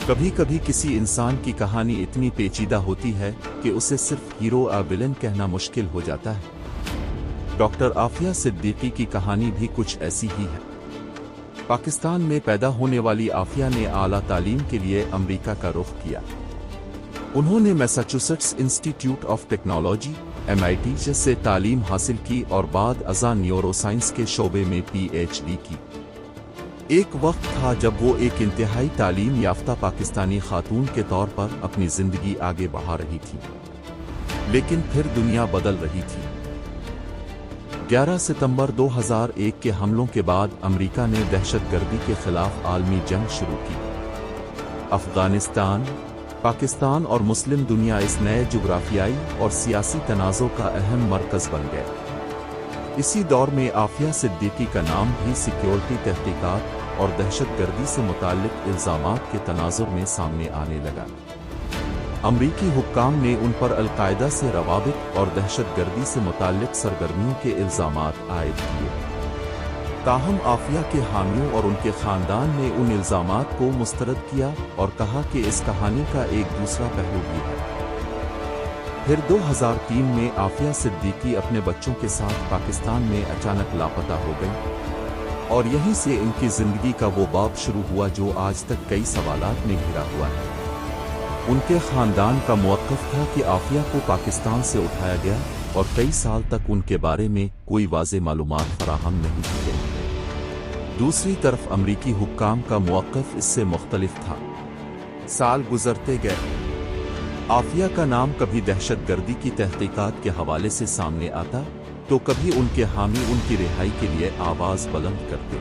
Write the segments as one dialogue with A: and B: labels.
A: کبھی کبھی کسی انسان کی کہانی اتنی پیچیدہ ہوتی ہے کہ اسے صرف ہیرو یا ویلن کہنا مشکل ہو جاتا ہے۔ ڈاکٹر عافیہ صدیقی کی کہانی بھی کچھ ایسی ہی ہے۔ پاکستان میں پیدا ہونے والی عافیہ نے اعلیٰ تعلیم کے لیے امریکہ کا رخ کیا۔ انہوں نے میساچوسیٹس انسٹی ٹیوٹ آف ٹیکنالوجی MIT سے تعلیم حاصل کی اور بعد ازاں نیورو سائنس کے شعبے میں PhD کی۔ ایک وقت تھا جب وہ ایک انتہائی تعلیم یافتہ پاکستانی خاتون کے طور پر اپنی زندگی آگے بڑھا رہی تھی، لیکن پھر دنیا بدل رہی تھی۔ 11 ستمبر 2001 کے حملوں کے بعد امریکہ نے دہشت گردی کے خلاف عالمی جنگ شروع کی۔ افغانستان، پاکستان اور مسلم دنیا اس نئے جغرافیائی اور سیاسی تنازع کا اہم مرکز بن گئے۔ اسی دور میں عافیہ صدیقی کا نام بھی سیکیورٹی تحقیقات اور دہشت گردی سے متعلق الزامات کے تناظر میں سامنے آنے لگا۔ امریکی حکام نے ان پر القاعدہ سے روابط اور دہشت گردی سے متعلق سرگرمیوں کے الزامات عائد کیے۔ تاہم عافیہ کے حامیوں اور ان کے خاندان نے ان الزامات کو مسترد کیا اور کہا کہ اس کہانی کا ایک دوسرا پہلو بھی ہے۔ پھر 2003 میں عافیہ صدیقی اپنے بچوں کے ساتھ پاکستان میں اچانک لاپتہ ہو گئی، اور یہیں سے ان کی زندگی کا وہ باب شروع ہوا جو آج تک کئی سوالات میں گھرا ہوا ہے۔ ان کے خاندان کا موقف تھا کہ عافیہ کو پاکستان سے اٹھایا گیا اور کئی سال تک ان کے بارے میں کوئی واضح معلومات فراہم نہیں کی گئی۔ دوسری طرف امریکی حکام کا موقف اس سے مختلف تھا۔ سال گزرتے گئے، عافیہ کا نام کبھی دہشت گردی کی تحقیقات کے حوالے سے سامنے آتا تو کبھی ان کے حامی ان کی رہائی کے لیے آواز بلند کرتے۔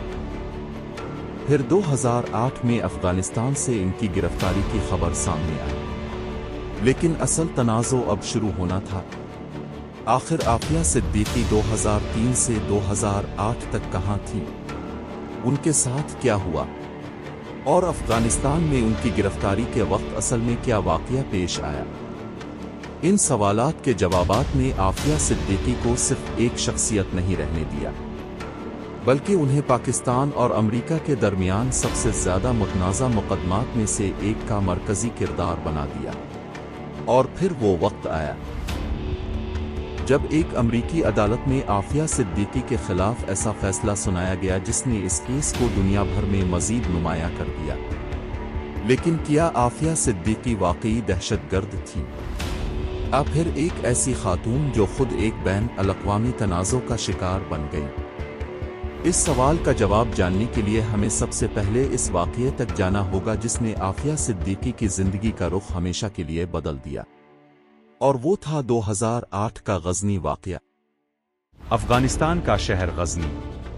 A: پھر 2008 میں افغانستان سے ان کی گرفتاری کی خبر سامنے آئی، لیکن اصل تنازع اب شروع ہونا تھا۔ آخر عافیہ صدیقی 2003 سے 2008 تک کہاں تھی؟ ان کے ساتھ کیا ہوا؟ اور افغانستان میں ان کی گرفتاری کے وقت اصل میں کیا واقعہ پیش آیا؟ ان سوالات کے جوابات نے عافیہ صدیقی کو صرف ایک شخصیت نہیں رہنے دیا، بلکہ انہیں پاکستان اور امریکہ کے درمیان سب سے زیادہ متنازع مقدمات میں سے ایک کا مرکزی کردار بنا دیا۔ اور پھر وہ وقت آیا جب ایک امریکی عدالت میں عافیہ صدیقی کے خلاف ایسا فیصلہ سنایا گیا جس نے اس کیس کو دنیا بھر میں مزید نمایاں کر دیا۔ لیکن کیا عافیہ صدیقی واقعی دہشت گرد تھی؟ پھر ایک ایسی خاتون جو خود ایک بین الاقوامی تنازع کا شکار بن گئی؟ اس سوال کا جواب جاننے کے لیے ہمیں سب سے پہلے اس واقعے تک جانا ہوگا جس نے عافیہ صدیقی کی زندگی کا رخ ہمیشہ کے لیے بدل دیا، اور وہ تھا 2008 کا غزنی واقعہ۔
B: افغانستان کا شہر غزنی،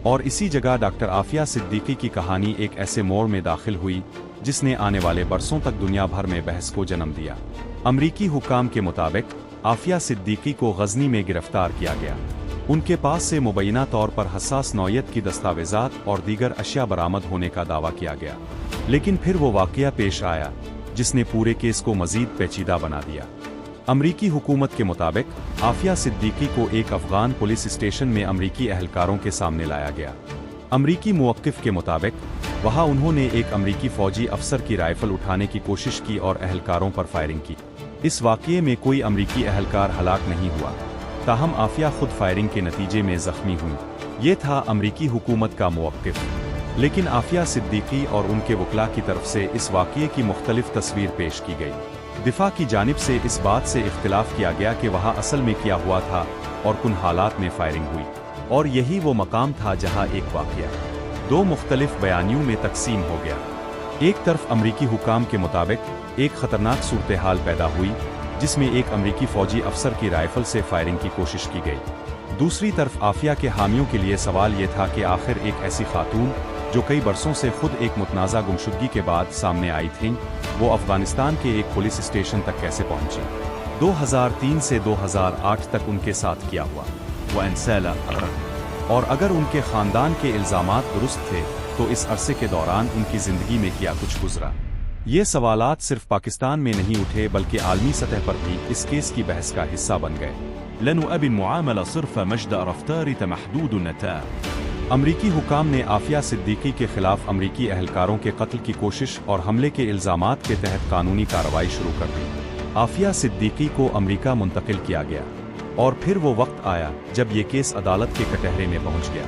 B: اور اسی جگہ ڈاکٹر عافیہ صدیقی کی کہانی ایک ایسے موڑ میں داخل ہوئی جس نے آنے والے برسوں تک دنیا بھر میں بحث کو جنم دیا۔ امریکی حکام کے مطابق عافیہ صدیقی کو غزنی میں گرفتار کیا گیا۔ ان کے پاس سے مبینہ طور پر حساس نوعیت کی دستاویزات اور دیگر اشیاء برآمد ہونے کا دعویٰ کیا گیا، لیکن پھر وہ واقعہ پیش آیا جس نے پورے کیس کو مزید پیچیدہ بنا دیا۔ امریکی حکومت کے مطابق عافیہ صدیقی کو ایک افغان پولیس اسٹیشن میں امریکی اہلکاروں کے سامنے لایا گیا۔ امریکی موقف کے مطابق وہاں انہوں نے ایک امریکی فوجی افسر کی رائفل اٹھانے کی کوشش کی اور اہلکاروں پر فائرنگ کی۔ اس واقعے میں کوئی امریکی اہلکار ہلاک نہیں ہوا، تاہم عافیہ خود فائرنگ کے نتیجے میں زخمی ہوئی۔ یہ تھا امریکی حکومت کا موقف، لیکن عافیہ صدیقی اور ان کے وکلاء کی طرف سے اس واقعے کی مختلف تصویر پیش کی گئی۔ دفاع کی جانب سے اس بات سے اختلاف کیا گیا کہ وہاں اصل میں کیا ہوا تھا اور کن حالات میں فائرنگ ہوئی، اور یہی وہ مقام تھا جہاں ایک واقعہ دو مختلف بیانیوں میں تقسیم ہو گیا۔ ایک طرف امریکی حکام کے مطابق ایک خطرناک صورتحال پیدا ہوئی جس میں ایک امریکی فوجی افسر کی رائفل سے فائرنگ کی کوشش کی گئی۔ دوسری طرف عافیہ کے حامیوں کے لیے سوال یہ تھا کہ آخر ایک ایسی خاتون جو کئی برسوں سے خود ایک متنازع گمشدگی کے بعد سامنے آئی تھیں، وہ افغانستان کے ایک پولیس اسٹیشن تک کیسے پہنچی؟ 2003 سے 2008 تک ان کے ساتھ کیا ہوا؟ وہ انسیلا، اور اگر ان کے خاندان کے الزامات درست تھے تو اس عرصے کے دوران ان کی زندگی میں کیا کچھ گزرا؟ یہ سوالات صرف پاکستان میں نہیں اٹھے بلکہ عالمی سطح پر بھی اس کیس کی بحث کا حصہ بن گئے۔
C: لن أبي المعاملة صرف مجد رفتار محدود النتاج
B: अमरीकी हुकाम ने आफिया सिद्दीकी के खिलाफ अमरीकी अहलकारों के कत्ल की कोशिश और हमले के इल्जामात के तहत कानूनी कार्रवाई शुरू कर दी। आफिया सिद्दीकी को अमरीका मुंतकिल किया गया और फिर वो वक्त आया जब ये केस अदालत के कटहरे में पहुंच गया।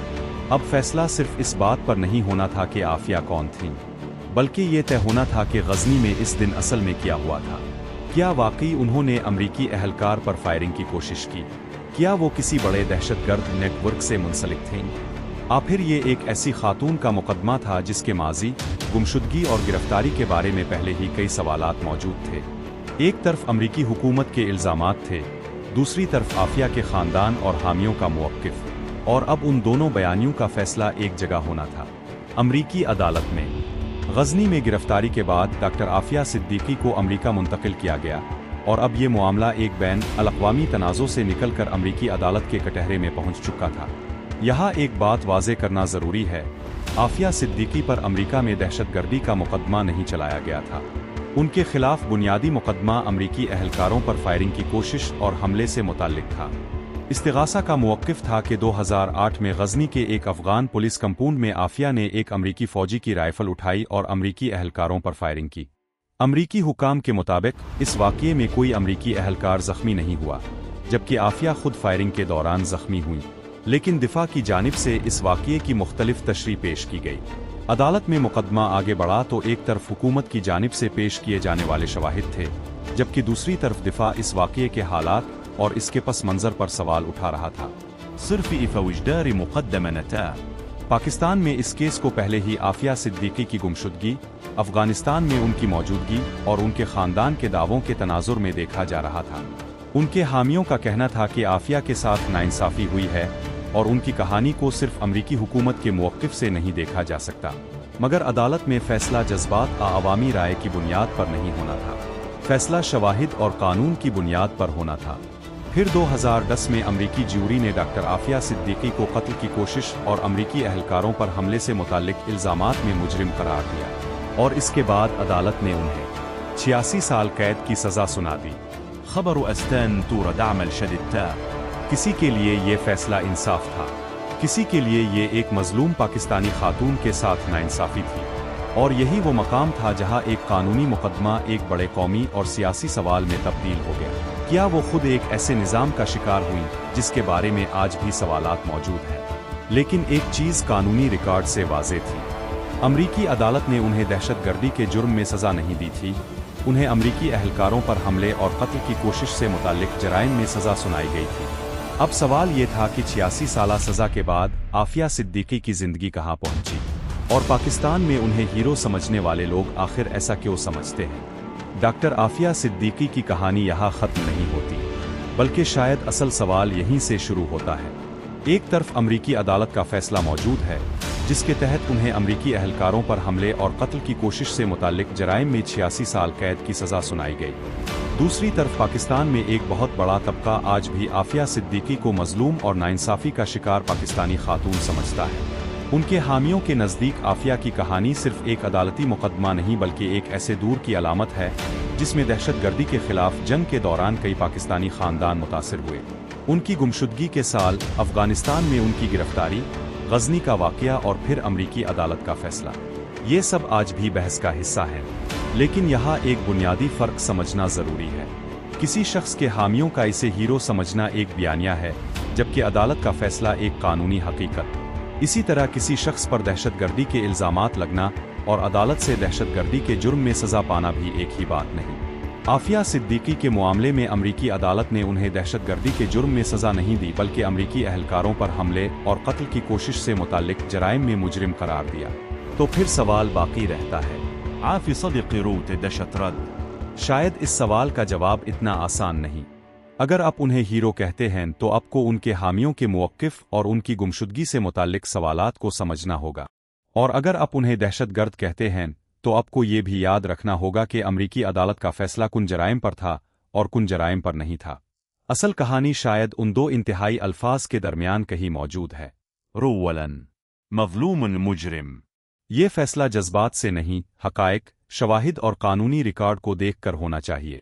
B: अब फैसला सिर्फ इस बात पर नहीं होना था कि आफिया कौन थी, बल्कि ये तय होना था कि गजनी में इस दिन असल में क्या हुआ था। क्या वाकई उन्होंने अमरीकी अहलकार पर फायरिंग की कोशिश की? क्या वो किसी बड़े दहशतगर्द नेटवर्क से मुंसलिक थीं? आखिर ये एक ऐसी खातून का मुकदमा था जिसके माजी, गुमशुदगी और गिरफ्तारी के बारे में पहले ही कई सवालात मौजूद थे। एक तरफ अमरीकी हुकूमत के इल्जामात थे, दूसरी तरफ आफिया के खानदान और हामियों का मुवक्किफ, और अब उन दोनों बयानियों का फैसला एक जगह होना था, अमरीकी अदालत में। गजनी में गिरफ्तारी के बाद डॉक्टर आफिया सिद्दीकी को अमरीका मुंतकिल किया गया और अब ये मामला एक बैन अल-अक़वामी तनाज़ो से निकलकर अमरीकी अदालत के कटहरे में पहुंच चुका था। यहाँ एक बात वाज़े करना ज़रूरी है, आफिया सिद्दीकी पर अमरीका में दहशतगर्दी का मुकदमा नहीं चलाया गया था। उनके खिलाफ बुनियादी मुकदमा अमरीकी अहलकारों पर फायरिंग की कोशिश और हमले से मुताल्लिक था। इस्तिगासा का मुवक्किफ था कि 2008 में गजनी के एक अफगान पुलिस कंपाउंड में आफिया ने एक अमरीकी फौजी की राइफल उठाई और अमरीकी अहलकारों पर फायरिंग की। अमरीकी हुकाम के मुताबिक इस वाक़ये में कोई अमरीकी अहलकार जख्मी नहीं हुआ, जबकि आफिया खुद फायरिंग के दौरान जख्मी हुई, लेकिन दिफा की जानिब से इस वाक़ये की मुख्तलिफ तशरीह पेश की गई। अदालत में मुकदमा आगे बढ़ा तो एक तरफ हुकूमत की जानिब से पेश किए जाने वाले शवाहिद थे, जबकि दूसरी तरफ दिफा इस वाक़ये के हालात और इसके पस मंजर पर सवाल उठा रहा था।
C: सिर्फ इफ़विजदार मुक़द्दमनता।
B: पाकिस्तान में इस केस को पहले ही आफिया सिद्दीकी की गुमशुदगी, अफगानिस्तान में उनकी मौजूदगी और उनके खानदान के दावों के तनाजुर में देखा जा रहा था। उनके हामियों का कहना था कि आफिया के साथ नाइंसाफ़ी हुई है और उनकी कहानी को सिर्फ अमरीकी हुकूमत के मुवक्किफ से नहीं देखा जा सकता। मगर अदालत में फैसला जज्बात अवामी राय की बुनियाद पर नहीं होना था, फैसला शवाहिद और कानून की बुनियाद पर होना था। फिर 2010 में अमरीकी ज्यूरी ने डॉक्टर आफिया सिद्दीकी को कत्ल की कोशिश और अमरीकी अहलकारों पर हमले से मुताल्लिक इल्जामात में मुजरिम करार दिया और इसके बाद अदालत ने उन्हें 86 साल कैद की सजा सुना दी।
C: खबर अस्तान तुरद अमल शदीदा।
B: किसी के लिए ये फैसला इंसाफ था, किसी के लिए ये एक मजलूम पाकिस्तानी खातून के साथ नाइंसाफी थी, और यही वो मकाम था जहां एक कानूनी मुकदमा एक बड़े कौमी और सियासी सवाल में तब्दील हो गया। क्या वो खुद एक ऐसे निज़ाम का शिकार हुई जिसके बारे में आज भी सवालात मौजूद हैं? लेकिन एक चीज़ कानूनी रिकॉर्ड से वाज़े थी, अमरीकी अदालत ने उन्हें दहशतगर्दी के जुर्म में सज़ा नहीं दी थी, उन्हें अमरीकी अहलकारों पर हमले और कत्ल की कोशिश से मुताल्लिक जराइम में सज़ा सुनाई गई थी। अब सवाल ये था कि 86 साला सज़ा के बाद आफिया सिद्दीकी की ज़िंदगी कहाँ पहुँची, और पाकिस्तान में उन्हें हीरो समझने वाले लोग आखिर ऐसा क्यों समझते हैं? डॉक्टर आफिया सिद्दीकी की कहानी यहाँ ख़त्म नहीं होती, बल्कि शायद असल सवाल यहीं से शुरू होता है। एक तरफ अमरीकी अदालत का फैसला मौजूद है जिसके तहत उन्हें अमरीकी अहलकारों पर हमले और कत्ल की कोशिश से मुताल्लिक जराइम में 86 साल कैद की सज़ा सुनाई गई। दूसरी तरफ पाकिस्तान में एक बहुत बड़ा तबका आज भी आफिया सिद्दीकी को मजलूम और नाइंसाफ़ी का शिकार पाकिस्तानी खातून समझता है। उनके हामियों के नज़दीक आफिया की कहानी सिर्फ एक अदालती मुकदमा नहीं बल्कि एक ऐसे दूर की अलामत है जिसमें दहशतगर्दी के खिलाफ जंग के दौरान कई पाकिस्तानी खानदान मुतासिर हुए। उनकी गुमशुदगी के साल, अफगानिस्तान में उनकी गिरफ्तारी, गजनी का वाक़या और फिर अमरीकी अदालत का फैसला, ये सब आज भी बहस का हिस्सा है। लेकिन यहाँ एक बुनियादी फ़र्क समझना ज़रूरी है। किसी शख्स के हामियों का इसे हीरो समझना एक बयानिया है, जबकि अदालत का फैसला एक कानूनी हकीकत। इसी तरह किसी शख्स पर दहशतगर्दी के इल्ज़ामात लगना और अदालत से दहशतगर्दी के जुर्म में सज़ा पाना भी एक ही बात नहीं। आफिया सिद्दीकी के मामले में अमरीकी अदालत ने उन्हें दहशतगर्दी के जुर्म में सज़ा नहीं दी बल्कि अमरीकी अहलकारों पर हमले और कत्ल की कोशिश से मुताल्लिक जराइम में मुजरिम करार दिया। तो फिर सवाल बाकी रहता है,
C: आफी सदीक़ी रूत दशत रद।
B: शायद इस सवाल का जवाब इतना आसान नहीं। अगर आप उन्हें हीरो कहते हैं तो आपको उनके हामियों के मुवक्किफ और उनकी गुमशुदगी से मुताल्लिक सवालात को समझना होगा, और अगर आप उन्हें दहशतगर्द कहते हैं तो आपको ये भी याद रखना होगा कि अमरीकी अदालत का फैसला कुन जराइम पर था और कुन जराइम पर नहीं था। असल कहानी शायद उन दो इंतहाई अल्फाज के दरमियान कहीं मौजूद है,
C: रुवलन मज़लूमुन मुजरिम।
B: ये फैसला जज्बात से नहीं, हक़ाइक़, शवाहिद और कानूनी रिकॉर्ड को देखकर होना चाहिए।